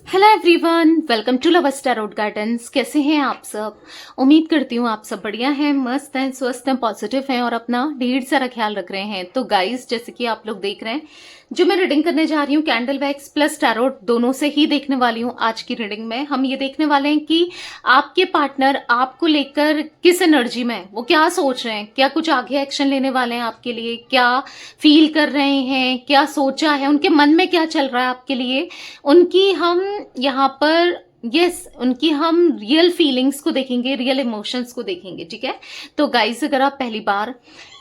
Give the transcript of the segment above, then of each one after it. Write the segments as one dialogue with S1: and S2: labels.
S1: Hello everyone, welcome to lovers tarot guidance. कैसे हैं आप सब? उम्मीद करती हूँ आप सब बढ़िया हैं, मस्त हैं, स्वस्थ हैं, पॉजिटिव हैं और अपना ढेर सारा ख्याल रख रहे हैं। तो गाइस, जैसे कि आप लोग देख रहे हैं, जो मैं रीडिंग करने जा रही हूँ कैंडल वैक्स प्लस टैरोट दोनों से ही देखने वाली हूँ। आज की रीडिंग में हम ये देखने वाले हैं कि आपके पार्टनर आपको लेकर किस एनर्जी में है, वो क्या सोच रहे हैं, क्या कुछ आगे एक्शन लेने वाले हैं आपके लिए, क्या फील कर रहे हैं, क्या सोचा है, उनके मन में क्या चल रहा है आपके लिए। उनकी हम यहाँ पर उनकी हम रियल फीलिंग्स को देखेंगे, रियल इमोशंस को देखेंगे। ठीक है, तो गाइस, अगर आप पहली बार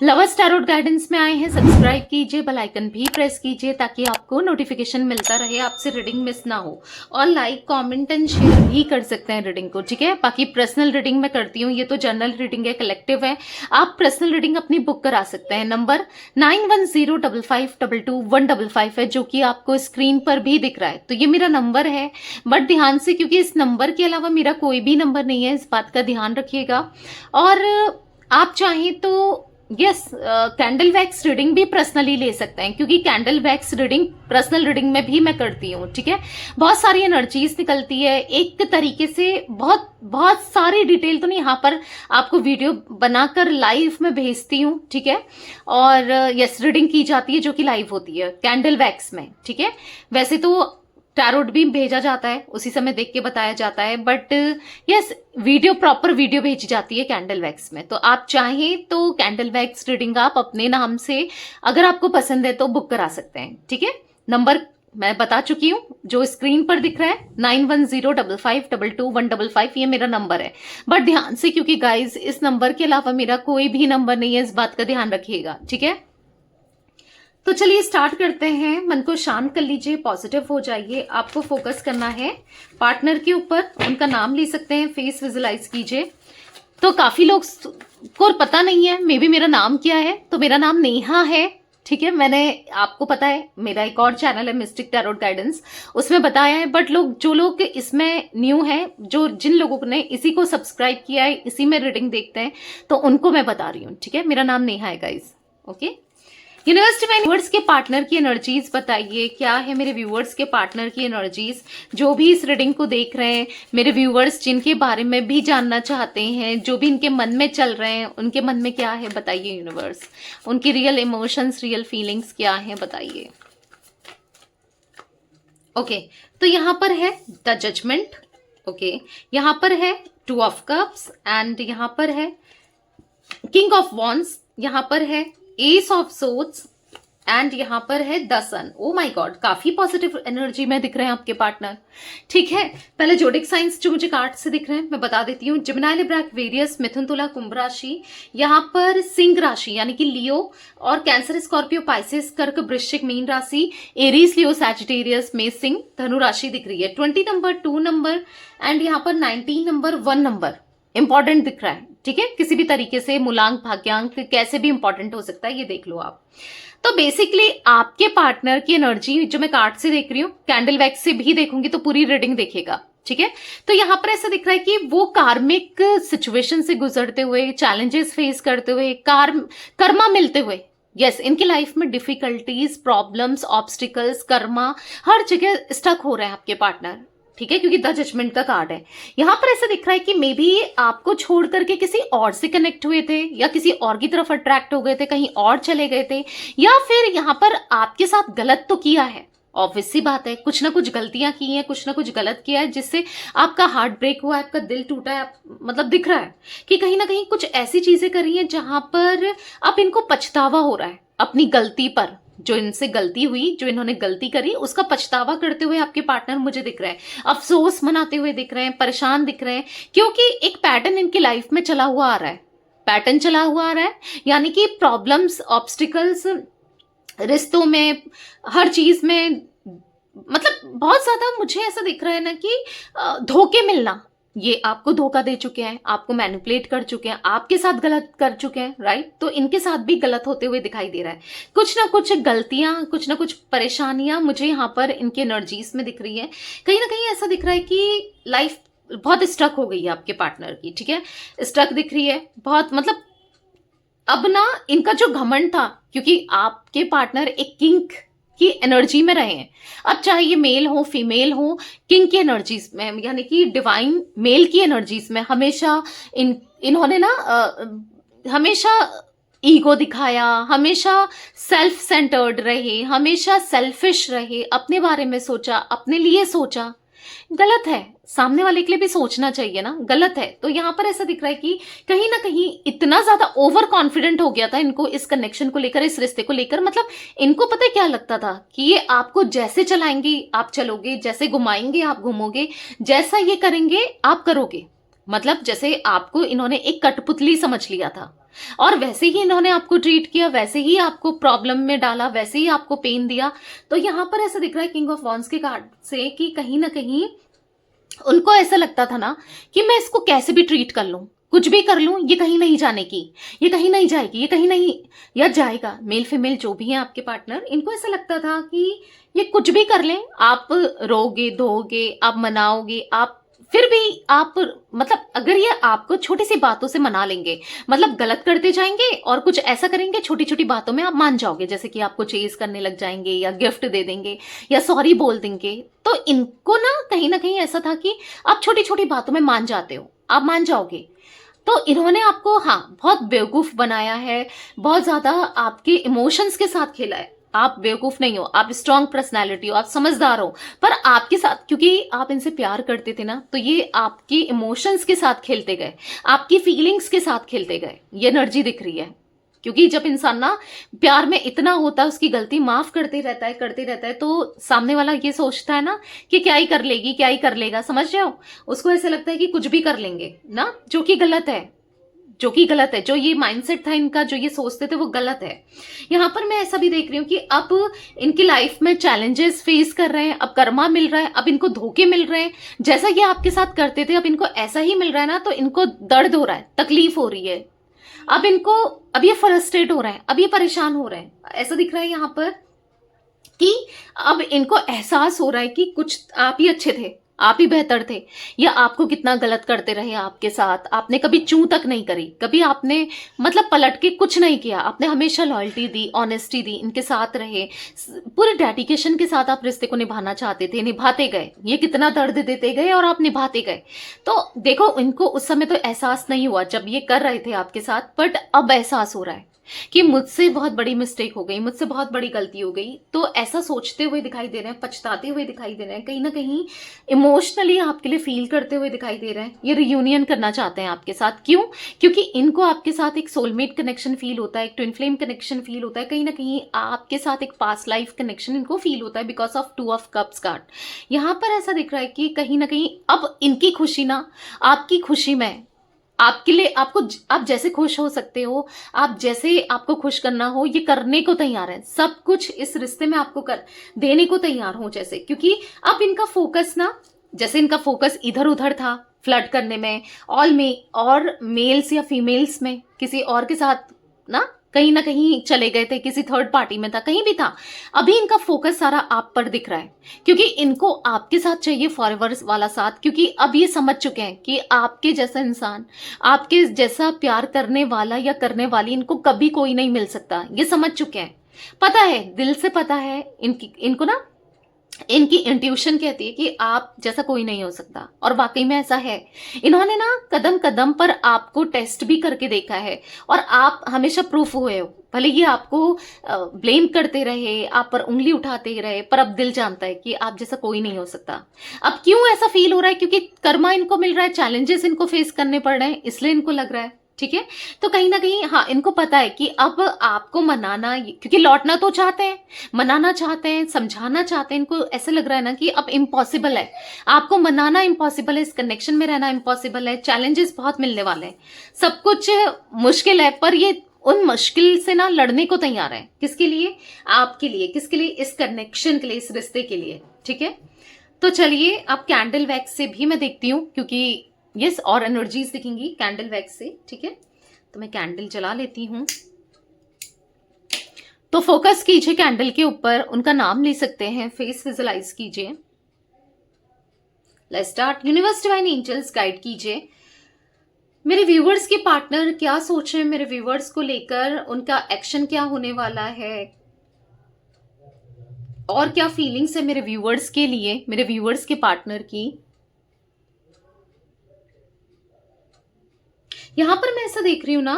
S1: लवर्स टैरोट गाइडेंस में आए हैं, सब्सक्राइब कीजिए, बेल आइकन भी प्रेस कीजिए ताकि आपको नोटिफिकेशन मिलता रहे, आपसे रीडिंग मिस ना हो। और लाइक, कमेंट एंड शेयर भी कर सकते हैं रीडिंग को। ठीक है, बाकी पर्सनल रीडिंग मैं करती हूँ, ये तो जनरल रीडिंग है, कलेक्टिव है। आप पर्सनल रीडिंग अपनी बुक करा सकते हैं। नंबर 9105522155 है, जो कि आपको स्क्रीन पर भी दिख रहा है। तो ये मेरा नंबर है, बट ध्यान से, क्योंकि इस नंबर के अलावा मेरा कोई भी नंबर नहीं है, इस बात का ध्यान रखिएगा। और आप चाहें तो कैंडल वैक्स रीडिंग भी पर्सनली ले सकते हैं, क्योंकि candle wax reading personal reading में भी मैं करती हूँ। ठीक है, बहुत सारी एनर्जीज निकलती है एक तरीके से, बहुत बहुत सारी डिटेल तो नहीं, यहाँ पर आपको वीडियो बनाकर लाइव में भेजती हूँ। ठीक है, और रीडिंग की जाती है जो कि लाइव होती है कैंडल वैक्स में। ठीक है, वैसे तो टैरोट भी भेजा जाता है, उसी समय देख के बताया जाता है, बट वीडियो, प्रॉपर वीडियो भेजी जाती है कैंडल वैक्स में। तो आप चाहें तो कैंडल वैक्स रीडिंग आप अपने नाम से, अगर आपको पसंद है तो, बुक करा सकते हैं। ठीक है, नंबर मैं बता चुकी हूँ, जो स्क्रीन पर दिख रहा है 9105522155, ये मेरा नंबर है। बट ध्यान से, क्योंकि गाइज इस नंबर के अलावा मेरा कोई भी नंबर नहीं है, इस बात का ध्यान रखिएगा। ठीक है, तो चलिए स्टार्ट करते हैं। मन को शांत कर लीजिए, पॉजिटिव हो जाइए। आपको फोकस करना है पार्टनर के ऊपर, उनका नाम ले सकते हैं, फेस विजुलाइज कीजिए। तो काफी लोग को पता नहीं है मे बी मेरा नाम क्या है, तो मेरा नाम नेहा है। ठीक है, मैंने, आपको पता है मेरा एक और चैनल है मिस्टिक टैरोट गाइडेंस, उसमें बताया है, बट जो लोग इसमें न्यू हैं, जिन लोगों ने इसी को सब्सक्राइब किया है, इसी में रीडिंग देखते हैं, तो उनको मैं बता रही हूँ। ठीक है, मेरा नाम नेहा है गाइज। ओके, यूनिवर्सिटी में व्यूअर्स के पार्टनर की एनर्जीज बताइए, क्या है मेरे व्यूअर्स के पार्टनर की एनर्जीज, जो भी इस रीडिंग को देख रहे हैं, मेरे व्यूअर्स जिनके बारे में भी जानना चाहते हैं, जो भी इनके मन में चल रहे हैं, उनके मन में क्या है बताइए यूनिवर्स। उनकी रियल इमोशंस, रियल फीलिंग्स क्या है बताइए। ओके, तो यहां पर है द जजमेंट। ओके, यहां पर है 2 ऑफ कप्स, एंड यहां पर है किंग ऑफ वॉन्ड्स, यहां पर है एस ऑफ सोर्ड्स, एंड यहां पर है the sun. Oh my god, काफी पॉजिटिव एनर्जी में दिख रहे हैं आपके पार्टनर। ठीक है, पहले जोडिक साइंस जो मुझे कार्ड से दिख रहे हैं मैं बता देती हूँ। जिमिनी, लिब्रा, एक्वेरियस, मिथुन, तुला, कुंभ राशि, यहाँ पर सिंह राशि यानी कि लियो, और कैंसर, स्कॉर्पियो, पाइसेस, कर्क, वृश्चिक, मीन राशि, एरीज, लियो, सैजिटेरियस, मेष, सिंह, धनु राशि दिख रही है। 20 नंबर, 2 नंबर, एंड यहाँ पर 19 नंबर, 1 नंबर इंपॉर्टेंट दिख रहा है। ठीक है, किसी भी तरीके से मूलांक, भाग्यांक कैसे भी इंपॉर्टेंट हो सकता है, ये देख लो आप। तो बेसिकली आपके पार्टनर की एनर्जी जो मैं कार्ड से देख रही हूँ, कैंडल वैक्स से भी देखूंगी तो पूरी रीडिंग देखेगा। ठीक है, तो यहां पर ऐसा दिख रहा है कि वो कार्मिक सिचुएशन से गुजरते हुए, चैलेंजेस फेस करते हुए, कर्मा मिलते हुए, इनकी लाइफ में डिफिकल्टीज, प्रॉब्लम्स, ऑब्स्टिकल्स, कर्मा हर जगह स्टक हो रहे हैं आपके पार्टनर। ठीक है, क्योंकि द जजमेंट का कार्ड है। यहां पर ऐसा दिख रहा है कि मे बी आपको छोड़ करके किसी और से कनेक्ट हुए थे, या किसी और की तरफ अट्रैक्ट हो गए थे, कहीं और चले गए थे, या फिर यहां पर आपके साथ गलत तो किया है। ऑब्वियस सी बात है, कुछ ना कुछ गलतियां की हैं, कुछ ना कुछ गलत किया है, जिससे आपका हार्ट ब्रेक हुआ है, आपका दिल टूटा है। मतलब दिख रहा है कि कहीं ना कहीं कुछ ऐसी चीजें करी हैं जहां पर अब इनको पछतावा हो रहा है अपनी गलती पर। जो इनसे गलती हुई, जो इन्होंने गलती करी, उसका पछतावा करते हुए आपके पार्टनर मुझे दिख रहे हैं, अफसोस मनाते हुए दिख रहे हैं, परेशान दिख रहे हैं, क्योंकि एक पैटर्न इनकी लाइफ में चला हुआ आ रहा है। पैटर्न चला हुआ आ रहा है, यानी कि प्रॉब्लम्स, ऑब्स्टिकल्स, रिश्तों में, हर चीज में, मतलब बहुत ज्यादा मुझे ऐसा दिख रहा है ना कि धोखे मिलना, ये आपको धोखा दे चुके हैं, आपको मैनिपुलेट कर चुके हैं, आपके साथ गलत कर चुके हैं, राइट। तो इनके साथ भी गलत होते हुए दिखाई दे रहा है। कुछ ना कुछ गलतियां, कुछ ना कुछ परेशानियां मुझे यहाँ पर इनके एनर्जीज में दिख रही है। कहीं ना कहीं ऐसा दिख रहा है कि लाइफ बहुत स्ट्रक हो गई है आपके पार्टनर की। ठीक है, स्ट्रक दिख रही है बहुत, मतलब अब ना इनका जो घमंड था, क्योंकि आपके पार्टनर एक किंग की एनर्जी में रहे हैं। अब चाहे ये मेल हो फीमेल हो, किंग की एनर्जीज में, यानी कि डिवाइन मेल की एनर्जीज में हमेशा इन्होंने ना हमेशा ईगो दिखाया, हमेशा सेल्फ सेंटर्ड रहे, हमेशा सेल्फिश रहे, अपने बारे में सोचा, अपने लिए सोचा। गलत है, सामने वाले के लिए भी सोचना चाहिए ना, गलत है। तो यहां पर ऐसा दिख रहा है कि कहीं ना कहीं इतना ज्यादा ओवर कॉन्फिडेंट हो गया था इनको इस कनेक्शन को लेकर, इस रिश्ते को लेकर। मतलब इनको पता है क्या लगता था कि ये आपको जैसे चलाएंगे आप चलोगे, जैसे घुमाएंगे आप घूमोगे, जैसा ये करेंगे आप करोगे। मतलब जैसे आपको इन्होंने एक कठपुतली समझ लिया था और वैसे ही इन्होंने आपको ट्रीट किया, वैसे ही आपको प्रॉब्लम में डाला, वैसे ही आपको पेन दिया। तो यहां पर ऐसा दिख रहा है किंग ऑफ वॉन्ड्स के कार्ड से कि कहीं ना कहीं उनको ऐसा लगता था ना कि मैं इसको कैसे भी ट्रीट कर लूं, कुछ भी कर लूं, ये कहीं नहीं जाने की, ये कहीं नहीं जाएगी, ये कहीं नहीं, या जाएगा। मेल फीमेल जो भी है आपके पार्टनर, इनको ऐसा लगता था कि ये कुछ भी कर लें, आप रोगे धोगे, आप मनाओगे, आप फिर भी आप, मतलब अगर ये आपको छोटी सी बातों से मना लेंगे, मतलब गलत करते जाएंगे और कुछ ऐसा करेंगे छोटी छोटी बातों में आप मान जाओगे, जैसे कि आपको चेज करने लग जाएंगे या गिफ्ट दे देंगे या सॉरी बोल देंगे। तो इनको ना कहीं ऐसा था कि आप छोटी छोटी बातों में मान जाते हो, आप मान जाओगे। तो इन्होंने आपको बहुत बेवकूफ बनाया है, बहुत ज्यादा आपके इमोशंस के साथ खेला है। आप बेवकूफ नहीं हो, आप स्ट्रांग पर्सनालिटी हो, आप समझदार हो, पर आपके साथ क्योंकि आप इनसे प्यार करते थे ना, तो ये आपके इमोशंस के साथ खेलते गए, आपकी फीलिंग्स के साथ खेलते गए। ये एनर्जी दिख रही है। क्योंकि जब इंसान ना प्यार में इतना होता है, उसकी गलती माफ करते रहता है, तो सामने वाला ये सोचता है ना कि क्या ही कर लेगी, क्या ही कर लेगा, समझ रहे हो। उसको ऐसा लगता है कि कुछ भी कर लेंगे ना, जो कि गलत है, जो ये माइंडसेट था इनका, जो ये सोचते थे वो गलत है। यहां पर मैं ऐसा भी देख रही हूँ कि अब इनकी लाइफ में चैलेंजेस फेस कर रहे हैं, अब कर्मा मिल रहा है, अब इनको धोखे मिल रहे हैं। जैसा ये आपके साथ करते थे अब इनको ऐसा ही मिल रहा है ना, तो इनको दर्द हो रहा है, तकलीफ हो रही है। अब ये फ्रस्ट्रेट हो रहे हैं, अब ये परेशान हो रहे हैं। ऐसा दिख रहा है यहां पर कि अब इनको एहसास हो रहा है कि कुछ आप ही अच्छे थे, आप ही बेहतर थे, या आपको कितना गलत करते रहे आपके साथ, आपने कभी चूं तक नहीं करी, कभी आपने मतलब पलट के कुछ नहीं किया, आपने हमेशा लॉयल्टी दी, ऑनेस्टी दी, इनके साथ रहे, पूरे डेडिकेशन के साथ आप रिश्ते को निभाना चाहते थे, निभाते गए, ये कितना दर्द देते गए और आप निभाते गए। तो देखो इनको उस समय तो एहसास नहीं हुआ जब ये कर रहे थे आपके साथ, बट अब एहसास हो रहा है कि मुझसे बहुत बड़ी मिस्टेक हो गई, मुझसे बहुत बड़ी गलती हो गई। तो ऐसा सोचते हुए दिखाई दे रहे हैं, पछताते हुए दिखाई दे रहे हैं, कहीं ना कहीं इमोशनली आपके लिए फील करते हुए दिखाई दे रहे हैं। ये रियूनियन करना चाहते हैं आपके साथ। क्यों? क्योंकि इनको आपके साथ एक सोलमेट कनेक्शन फील होता है, एक ट्विन फ्लेम कनेक्शन फील होता है, कहीं ना कहीं आपके साथ एक पास्ट लाइफ कनेक्शन इनको फील होता है because of 2 of cups card. यहां पर ऐसा दिख रहा है कि कहीं ना कहीं अब इनकी खुशी ना आपकी खुशी में, आपके लिए, आप जैसे खुश हो सकते हो, आप जैसे आपको खुश करना हो, ये करने को तैयार है, सब कुछ इस रिश्ते में आपको कर देने को तैयार हो। जैसे क्योंकि अब इनका फोकस ना, जैसे इनका फोकस इधर उधर था फ्लर्ट करने में, ऑल में और मेल्स या फीमेल्स में किसी और के साथ ना कहीं ना कहीं चले गए थे, किसी थर्ड पार्टी में था, कहीं भी था। अभी इनका फोकस सारा आप पर दिख रहा है क्योंकि इनको आपके साथ चाहिए फॉरएवर वाला साथ। क्योंकि अब ये समझ चुके हैं कि आपके जैसा इंसान, आपके जैसा प्यार करने वाला या करने वाली इनको कभी कोई नहीं मिल सकता। ये समझ चुके हैं, पता है, दिल से पता है इनको ना, इनकी इंट्यूशन कहती है कि आप जैसा कोई नहीं हो सकता, और वाकई में ऐसा है। इन्होंने ना कदम कदम पर आपको टेस्ट भी करके देखा है और आप हमेशा प्रूफ हुए हो। भले ये आपको ब्लेम करते रहे, आप पर उंगली उठाते रहे, पर अब दिल जानता है कि आप जैसा कोई नहीं हो सकता। अब क्यों ऐसा फील हो रहा है? क्योंकि कर्मा इनको मिल रहा है, चैलेंजेस इनको फेस करने पड़ रहे हैं, इसलिए इनको लग रहा है। ठीक है, तो कहीं ना कहीं इनको पता है कि अब आपको मनाना, क्योंकि लौटना तो चाहते हैं, मनाना चाहते हैं, समझाना चाहते हैं, इनको ऐसा लग रहा है ना कि अब इम्पॉसिबल है, आपको मनाना इम्पॉसिबल है, इस कनेक्शन में रहना इम्पॉसिबल है, चैलेंजेस बहुत मिलने वाले हैं, सब कुछ मुश्किल है, पर ये उन मुश्किल से ना लड़ने को तैयार है। किसके लिए? आपके लिए। किसके लिए? इस कनेक्शन के लिए, इस रिश्ते के लिए। ठीक है, तो चलिए अब कैंडल वैक्स से भी मैं देखती हूँ, क्योंकि यस और एनर्जीज दिखेंगी कैंडल वैक्स से। ठीक है, तो मैं कैंडल जला लेती हूं। तो फोकस कीजिए कैंडल के ऊपर, उनका नाम ले सकते हैं, फेस विजुलाइज कीजिए। Let's start. Universe divine angels guide कीजिए मेरे व्यूवर्स के पार्टनर क्या सोच रहे हैं, मेरे व्यूवर्स को लेकर उनका एक्शन क्या होने वाला है। और क्या फीलिंग्स है मेरे व्यूअर्स के लिए, मेरे व्यूअर्स के पार्टनर की। यहां पर मैं ऐसा देख रही हूं ना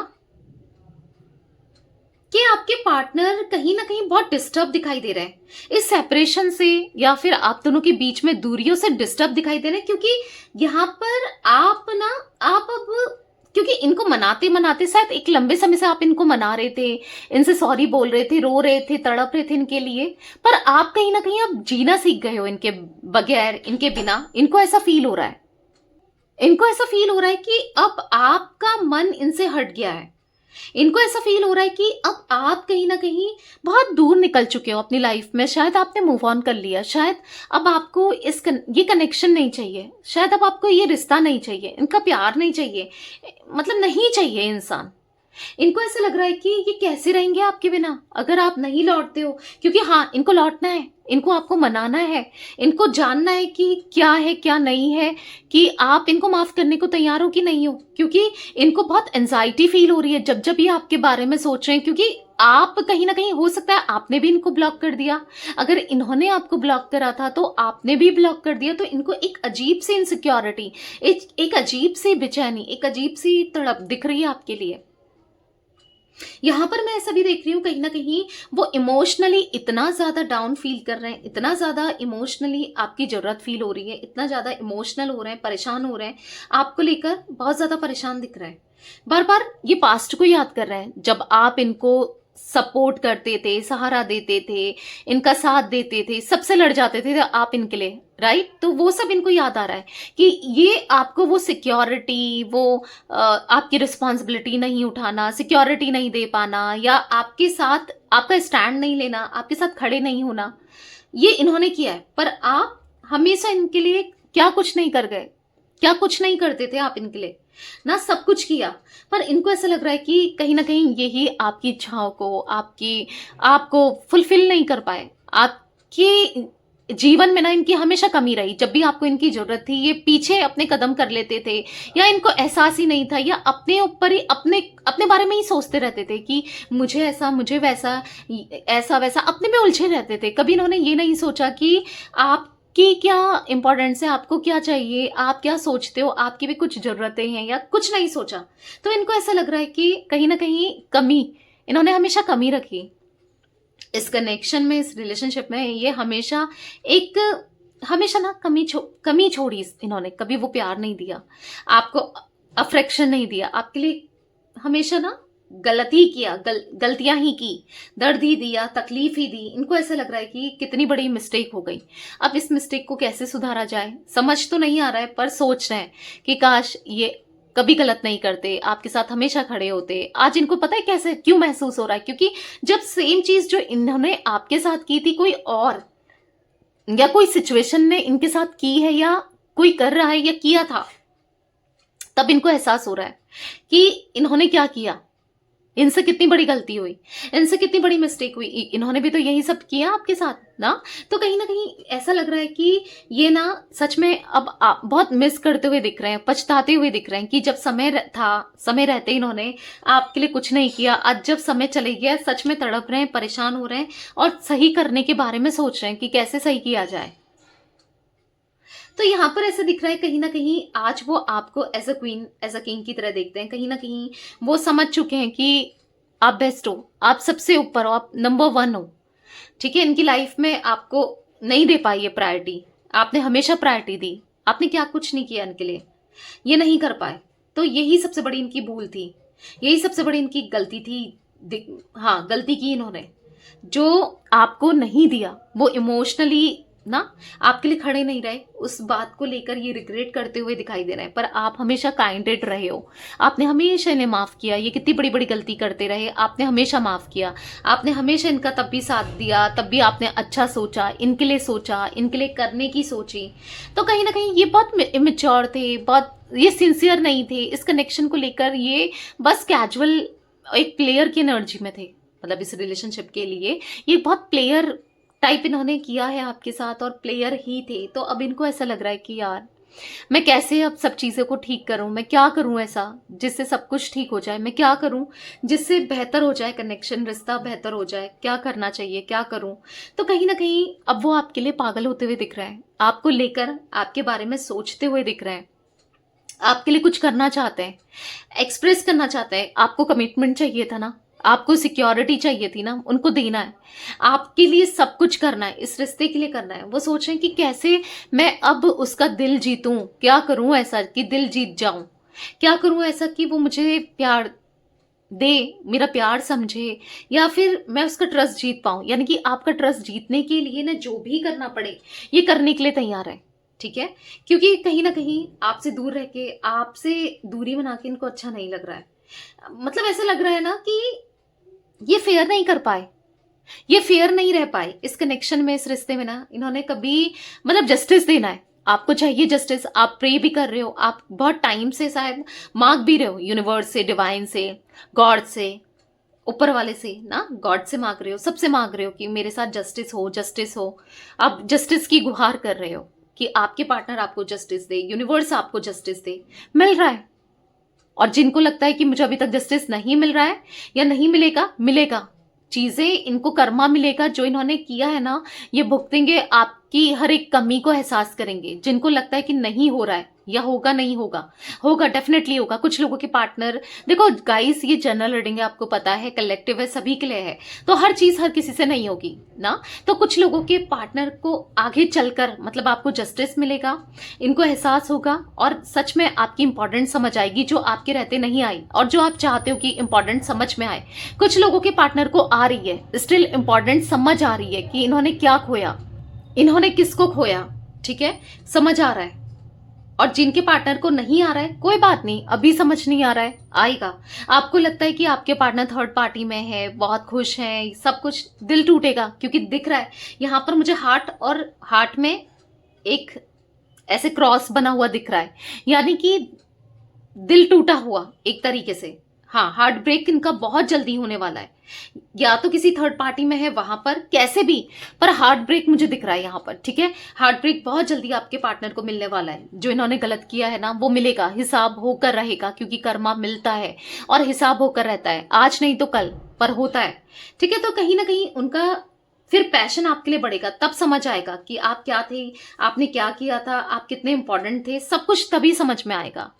S1: कि आपके पार्टनर कहीं ना कहीं बहुत डिस्टर्ब दिखाई दे रहे हैं इस सेपरेशन से, या फिर आप दोनों के बीच में दूरियों से डिस्टर्ब दिखाई दे रहे हैं। क्योंकि यहाँ पर आप अब, क्योंकि इनको मनाते मनाते शायद एक लंबे समय से आप इनको मना रहे थे, इनसे सॉरी बोल रहे थे, रो रहे थे, तड़प रहे थे इनके लिए, पर आप कहीं ना कहीं अब जीना सीख गए हो इनके बगैर, इनके बिना। इनको ऐसा फील हो रहा है, इनको ऐसा फील हो रहा है कि अब आपका मन इनसे हट गया है। इनको ऐसा फील हो रहा है कि अब आप कहीं ना कहीं बहुत दूर निकल चुके हो अपनी लाइफ में। शायद आपने मूव ऑन कर लिया, शायद अब आपको ये कनेक्शन नहीं चाहिए, शायद अब आपको ये रिश्ता नहीं चाहिए, इनका प्यार नहीं चाहिए, मतलब नहीं चाहिए इंसान। इनको ऐसा लग रहा है कि ये कैसे रहेंगे आपके बिना अगर आप नहीं लौटते हो। क्योंकि हाँ, इनको लौटना है, इनको आपको मनाना है, इनको जानना है कि क्या है क्या नहीं है, कि आप इनको माफ करने को तैयार हो कि नहीं हो। क्योंकि इनको बहुत एंजाइटी फील हो रही है जब जब ये आपके बारे में सोच रहे हैं। क्योंकि आप कहीं ना कहीं, हो सकता है आपने भी इनको ब्लॉक कर दिया, अगर इन्होंने आपको ब्लॉक करा था तो आपने भी ब्लॉक कर दिया। तो इनको एक अजीब सी इनसिक्योरिटी, एक अजीब सी बेचैनी, एक अजीब सी तड़प दिख रही है आपके लिए। यहां पर मैं ऐसा भी देख रही हूँ कहीं ना कहीं वो इमोशनली इतना ज्यादा डाउन फील कर रहे हैं, इतना ज्यादा इमोशनली आपकी जरूरत फील हो रही है, इतना ज्यादा इमोशनल हो रहे हैं, परेशान हो रहे हैं, आपको लेकर बहुत ज्यादा परेशान दिख रहे हैं। बार बार ये पास्ट को याद कर रहे हैं जब आप इनको सपोर्ट करते थे, सहारा देते थे, इनका साथ देते थे, सबसे लड़ जाते थे आप इनके लिए, राइट। तो वो सब इनको याद आ रहा है कि ये आपको वो सिक्योरिटी, वो आपकी रिस्पॉन्सिबिलिटी नहीं उठाना, सिक्योरिटी नहीं दे पाना, या आपके साथ आपका स्टैंड नहीं लेना, आपके साथ खड़े नहीं होना, ये इन्होंने किया है। पर आप हमेशा इनके लिए क्या कुछ नहीं कर गए, क्या कुछ नहीं करते थे आप इनके लिए ना, सब कुछ किया। पर इनको ऐसा लग रहा है कि कहीं ना कहीं यही आपकी इच्छाओं को, आपको फुलफिल नहीं कर पाए। आपके जीवन में ना इनकी हमेशा कमी रही। जब भी आपको इनकी जरूरत थी, ये पीछे अपने कदम कर लेते थे, या इनको एहसास ही नहीं था, या अपने ऊपर ही अपने अपने बारे में ही सोचते रहते थे कि मुझे ऐसा, मुझे वैसा, ऐसा वैसा, अपने में उलझे रहते थे। कभी इन्होंने ये नहीं सोचा कि आपकी क्या इंपॉर्टेंस है, आपको क्या चाहिए, आप क्या सोचते हो, आपकी भी कुछ जरूरतें हैं, या कुछ नहीं सोचा। तो इनको ऐसा लग रहा है कि कहीं ना कहीं कमी, इन्होंने हमेशा कमी रखी इस कनेक्शन में, इस रिलेशनशिप में। ये हमेशा ना कमी छोड़ी इन्होंने। कभी वो प्यार नहीं दिया आपको, अफेक्शन नहीं दिया आपके लिए, हमेशा ना गलती किया, गलतियां ही की, दर्द ही दिया, तकलीफ ही दी। इनको ऐसा लग रहा है कि कितनी बड़ी मिस्टेक हो गई। अब इस मिस्टेक को कैसे सुधारा जाए समझ तो नहीं आ रहा है, पर सोच रहे हैं कि काश ये कभी गलत नहीं करते, आपके साथ हमेशा खड़े होते। आज इनको पता है कैसे, क्यों महसूस हो रहा है, क्योंकि जब सेम चीज जो इन्होंने आपके साथ की थी, कोई और या कोई सिचुएशन ने इनके साथ की है, या कोई कर रहा है, या किया था, तब इनको एहसास हो रहा है कि इन्होंने क्या किया, इनसे कितनी बड़ी गलती हुई, इनसे कितनी बड़ी मिस्टेक हुई। इन्होंने भी तो यही सब किया आपके साथ ना। तो कहीं ना कहीं ऐसा लग रहा है कि ये ना सच में अब बहुत मिस करते हुए दिख रहे हैं, पछताते हुए दिख रहे हैं कि जब समय था, समय रहते इन्होंने आपके लिए कुछ नहीं किया। आज जब समय चले गया, सच में तड़प रहे हैं, परेशान हो रहे हैं, और सही करने के बारे में सोच रहे हैं कि कैसे सही किया जाए। तो यहाँ पर ऐसा दिख रहा है कहीं ना कहीं आज वो आपको as a queen, as a king की तरह देखते हैं। कहीं ना कहीं वो समझ चुके हैं कि आप बेस्ट हो, आप सबसे ऊपर हो, आप नंबर 1 हो। ठीक है, इनकी लाइफ में आपको नहीं दे पाई है प्रायोरिटी, आपने हमेशा प्रायोरिटी दी, आपने क्या कुछ नहीं किया इनके लिए, ये नहीं कर पाए। तो यही सबसे बड़ी इनकी भूल थी, यही सबसे बड़ी इनकी गलती थी। हाँ, गलती की इन्होंने, जो आपको नहीं दिया, वो इमोशनली ना आपके लिए खड़े नहीं रहे, उस बात को लेकर ये रिग्रेट करते हुए दिखाई दे रहे हैं। पर आप हमेशा काइंडेड रहे हो, आपने हमेशा इन्हें माफ किया। ये कितनी बड़ी बड़ी गलती करते रहे, आपने हमेशा माफ किया, आपने हमेशा इनका तब भी साथ दिया, तब भी आपने अच्छा सोचा, इनके लिए सोचा, इनके लिए करने की सोची। तो कहीं ना कहीं ये बहुत इमेच्योर थे, बहुत ये सिंसियर नहीं थे इस कनेक्शन को लेकर। ये बस कैजुअल एक प्लेयर की एनर्जी में थे, मतलब इस रिलेशनशिप के लिए ये बहुत प्लेयर टाइप इन्होंने किया है आपके साथ, और प्लेयर ही थे। तो अब इनको ऐसा लग रहा है कि यार मैं कैसे अब सब चीज़ों को ठीक करूं, मैं क्या करूं ऐसा जिससे सब कुछ ठीक हो जाए, मैं क्या करूं जिससे बेहतर हो जाए, कनेक्शन रिश्ता बेहतर हो जाए, क्या करना चाहिए, क्या करूं। तो कहीं ना कहीं अब वो आपके लिए पागल होते हुए दिख रहा है, आपको लेकर आपके बारे में सोचते हुए दिख रहे हैं, आपके लिए कुछ करना चाहते हैं, एक्सप्रेस करना चाहते हैं। आपको कमिटमेंट चाहिए था ना, आपको सिक्योरिटी चाहिए थी ना, उनको देना है, आपके लिए सब कुछ करना है, इस रिश्ते के लिए करना है। वो सोच रहे हैं कि कैसे मैं अब उसका दिल जीतूं, क्या करूं ऐसा कि दिल जीत जाऊं, क्या करूं ऐसा कि वो मुझे प्यार दे, मेरा प्यार समझे, या फिर मैं उसका ट्रस्ट जीत पाऊं। यानी कि आपका ट्रस्ट जीतने के लिए ना जो भी करना पड़े ये करने के लिए तैयार है, ठीक है। क्योंकि कहीं ना कहीं आपसे दूर रह के, आपसे दूरी बना के इनको अच्छा नहीं लग रहा है। मतलब ऐसा लग रहा है ना कि ये फेयर नहीं कर पाए, ये फेयर नहीं रह पाए इस कनेक्शन में, इस रिश्ते में ना। इन्होंने कभी मतलब जस्टिस देना है, आपको चाहिए जस्टिस। आप प्रे भी कर रहे हो, आप बहुत टाइम से शायद मांग भी रहे हो, यूनिवर्स से, डिवाइन से, गॉड से, ऊपर वाले से ना, गॉड से मांग रहे हो, सबसे मांग रहे हो कि मेरे साथ जस्टिस हो, जस्टिस हो। आप जस्टिस की गुहार कर रहे हो कि आपके पार्टनर आपको जस्टिस दे, यूनिवर्स आपको जस्टिस दे। मिल रहा है। और जिनको लगता है कि मुझे अभी तक जस्टिस नहीं मिल रहा है या नहीं मिलेगा, मिलेगा। चीजें इनको कर्मा मिलेगा, जो इन्होंने किया है ना ये भुगतेंगे, आपकी हर एक कमी को एहसास करेंगे। जिनको लगता है कि नहीं हो रहा है या होगा, नहीं होगा, होगा, डेफिनेटली होगा। कुछ लोगों के पार्टनर, देखो गाइस ये जनरल रीडिंग है, आपको पता है, कलेक्टिव है, सभी के लिए है, तो हर चीज हर किसी से नहीं होगी ना। तो कुछ लोगों के पार्टनर को आगे चलकर मतलब आपको जस्टिस मिलेगा, इनको एहसास होगा और सच में आपकी इंपॉर्टेंस समझ आएगी, जो आपके रहते नहीं आई और जो आप चाहते हो कि इंपॉर्टेंट समझ में आए। कुछ लोगों के पार्टनर को आ रही है, स्टिल इंपॉर्टेंट समझ आ रही है कि इन्होंने क्या खोया, इन्होंने किसको खोया, ठीक है, समझ आ रहा है। और जिनके पार्टनर को नहीं आ रहा है, कोई बात नहीं, अभी समझ नहीं आ रहा है, आएगा। आपको लगता है कि आपके पार्टनर थर्ड पार्टी में है, बहुत खुश है, सब कुछ, दिल टूटेगा क्योंकि दिख रहा है यहां पर मुझे हार्ट, और हार्ट में एक ऐसे क्रॉस बना हुआ दिख रहा है, यानी कि दिल टूटा हुआ एक तरीके से। हाँ, हार्ट ब्रेक इनका बहुत जल्दी होने वाला है, या तो किसी थर्ड पार्टी में है वहां पर, कैसे भी, पर हार्ट ब्रेक मुझे दिख रहा है यहाँ पर, ठीक है। हार्ट ब्रेक बहुत जल्दी आपके पार्टनर को मिलने वाला है। जो इन्होंने गलत किया है ना वो मिलेगा, हिसाब होकर रहेगा, क्योंकि कर्मा मिलता है और हिसाब होकर रहता है, आज नहीं तो कल, पर होता है, ठीक है। तो कहीं ना कहीं उनका फिर पैशन आपके लिए बढ़ेगा, तब समझ आएगा कि आप क्या थे, आपने क्या किया था, आप कितने इंपॉर्टेंट थे, सब कुछ तभी समझ में आएगा,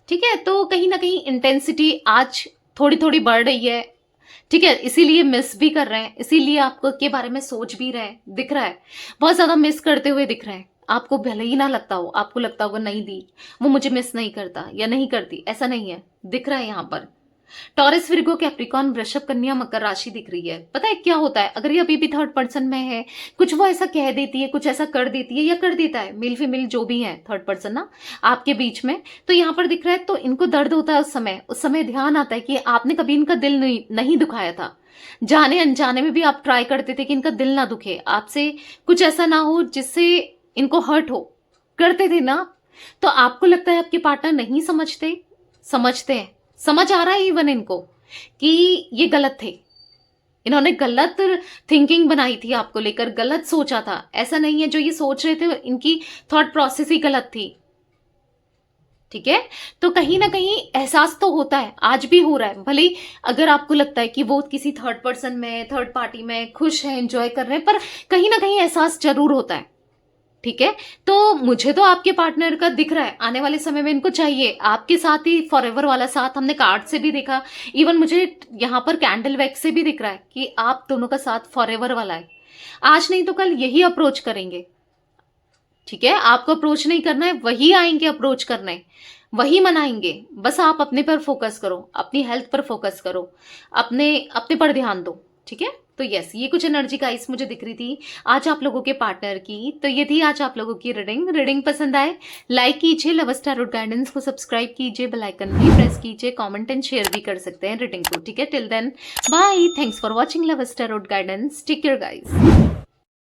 S1: ठीक है। तो कहीं ना कहीं इंटेंसिटी आज थोड़ी थोड़ी बढ़ रही है, ठीक है, इसीलिए मिस भी कर रहे हैं, इसीलिए आपको के बारे में सोच भी रहे हैं, दिख रहा है बहुत ज्यादा मिस करते हुए दिख रहे हैं। आपको भले ही ना लगता हो, आपको लगता होगा नहीं दी वो मुझे मिस नहीं करता या नहीं करती, ऐसा नहीं है, दिख रहा है यहाँ पर। टॉरस, विर्गो, कैप्रिकॉन, वृषभ, कन्या, मकर राशि दिख रही है। पता है क्या होता है, अगर ये अभी भी थर्ड पर्सन में है, कुछ वो ऐसा कह देती है, कुछ ऐसा कर देती है या कर देता है, मेल फीमेल जो भी है थर्ड पर्सन ना आपके बीच में, तो यहाँ पर दिख रहा है, तो इनको दर्द होता है उस समय ध्यान आता है कि आपने कभी इनका दिल नहीं दुखाया था, जाने अनजाने में भी आप ट्राई करते थे कि इनका दिल ना दुखे, आपसे कुछ ऐसा ना हो जिससे इनको हर्ट हो, करते थे ना। तो आपको लगता है आपके पार्टनर नहीं समझते, समझते हैं, समझ आ रहा है इवन इनको कि ये गलत थे, इन्होंने गलत थिंकिंग बनाई थी आपको लेकर, गलत सोचा था। ऐसा नहीं है जो ये सोच रहे थे इनकी थॉट प्रोसेस ही गलत थी, ठीक है। तो कहीं ना कहीं एहसास तो होता है, आज भी हो रहा है, भले अगर आपको लगता है कि वो किसी थर्ड पर्सन में, थर्ड पार्टी में खुश है, एंजॉय कर रहे हैं, पर कहीं ना कहीं एहसास जरूर होता है, ठीक है। तो मुझे तो आपके पार्टनर का दिख रहा है, आने वाले समय में इनको चाहिए आपके साथ ही फॉरएवर वाला साथ। हमने कार्ड से भी देखा, इवन मुझे यहाँ पर कैंडल वैक्स से भी दिख रहा है कि आप दोनों का साथ फॉरएवर वाला है, आज नहीं तो कल यही अप्रोच करेंगे, ठीक है। आपको अप्रोच नहीं करना है, वही आएंगे अप्रोच करने, वही मनाएंगे। बस आप अपने पर फोकस करो, अपनी हेल्थ पर फोकस करो, अपने अपने पर ध्यान दो, ठीक है। तो यस, ये कुछ एनर्जी गाइस मुझे दिख रही थी आज आप लोगों के पार्टनर की। तो ये थी आज आप लोगों की रीडिंग पसंद आए लाइक कीजिए, लवर्स टैरोट गाइडेंस को सब्सक्राइब कीजिए, बेल आइकन भी प्रेस कीजिए, कमेंट एंड शेयर भी कर सकते हैं रीडिंग को, ठीक है। Till then bye, thanks for watching lovers tarot guidance, take care guys.